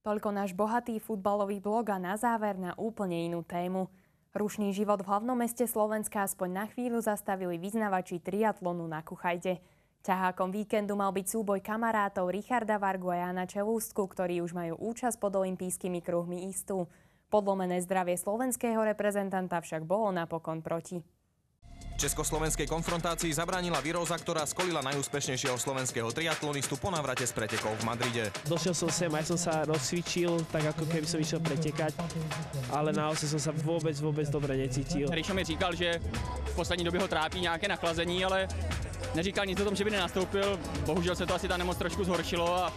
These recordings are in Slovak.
Toľko náš bohatý futbalový blog a na záver na úplne inú tému. Rušný život v hlavnom meste Slovenska aspoň na chvíľu zastavili vyznavači triatlonu na Kuchajde. Ťahákom víkendu mal byť súboj kamarátov Richarda Vargu a Jána Čelústku, ktorí už majú účasť pod olympijskými kruhmi istú. Podlomené zdravie slovenského reprezentanta však bolo napokon proti. Československej konfrontácii zabránila viróza, ktorá skolila najúspešnejšieho slovenského triatlonistu po návrate z pretekov v Madride. Došiel som sem, aj som sa rozcvičil, tak ako keby som išiel pretekať, ale naozaj som sa vôbec dobre necítil. Rišo mi říkal, že v poslední době ho trápí nějaké nachlazení, ale neříkal nic o tom, že by nenastoupil. Bohužel se to asi ta nemoc trošku zhoršilo a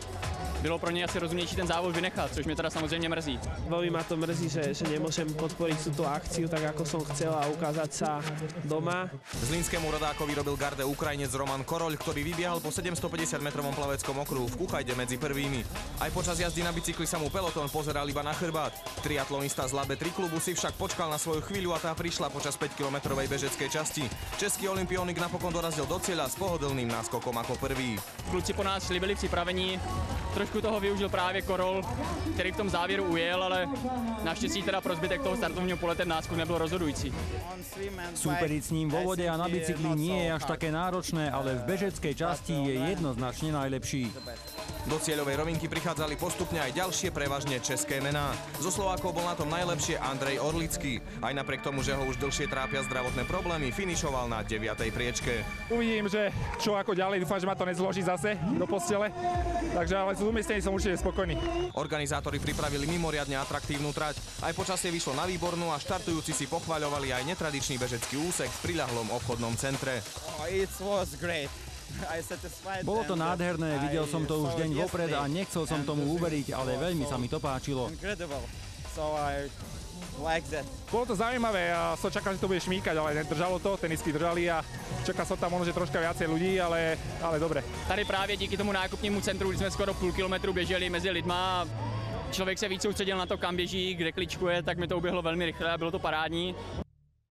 bylo pro něj asi rozumnější ten závod vynechat, což mě teda samozřejmě mrzí. Veľmi ma to mrzí, že nemôžem podporiť túto akciu tak, ako som chcel a ukázať sa doma. Zlínskému rodákovi robil garde Ukrajinec Roman Koroľ, ktorý vybiehal po 750-metrovom plaveckom okruhu v Kuchajde medzi prvými. Aj počas jazdy na bicykli sa mu pelotón pozeral iba na chrbát. Triatlonista z Labe 3 klubu si však počkal na svoju chvíľu a tá prišla počas 5-kilometrovej bežeckej časti. Český olympionik napokon dorazil do cieľa s pohodlným náskokom ako prvý. Kluci po nás šli, byli připravení. Trošku toho využil právě Korol, který v tom závěru ujel, ale naštěstí teda pro zbytek toho startovního pole ten náskok nebyl rozhodující. Súperiť s ním vo vode a na bicykli nie je až také náročné, ale v bežeckej časti je jednoznačne najlepší. Do cieľovej rovinky prichádzali postupne aj ďalšie prevažne české mená. Zo Slovákov bol na tom najlepšie Andrej Orlický. Aj napriek tomu, že ho už dlhšie trápia zdravotné problémy, finišoval na 9. priečke. Uvidím, že čo ako ďalej, dúfam, že ma to nezloží zase do postele. Takže ale z umiestnení som určite spokojný. Organizátori pripravili mimoriadne atraktívnu trať. Aj počasie vyšlo na výbornú a štartujúci si pochvaľovali aj netradičný bežecký úsek v priľahlom obchodnom centre. Bolo to nádherné, videl som to už deň vopred a nechcel som tomu uveriť, ale veľmi sa mi to páčilo. Bolo to zaujímavé, ja som čakal, že to bude šmíkať, ale nedržalo to, tenisky držali a čakal som tam možno, že troška viacej ľudí, ale dobre. Tady právě díky tomu nákupnímu centru, když jsme skoro půl kilometru běželi mezi lidma, člověk se víc soustředil na to, kam běží, kde kličkuje, tak mi to uběhlo velmi rychle a bylo to parádní.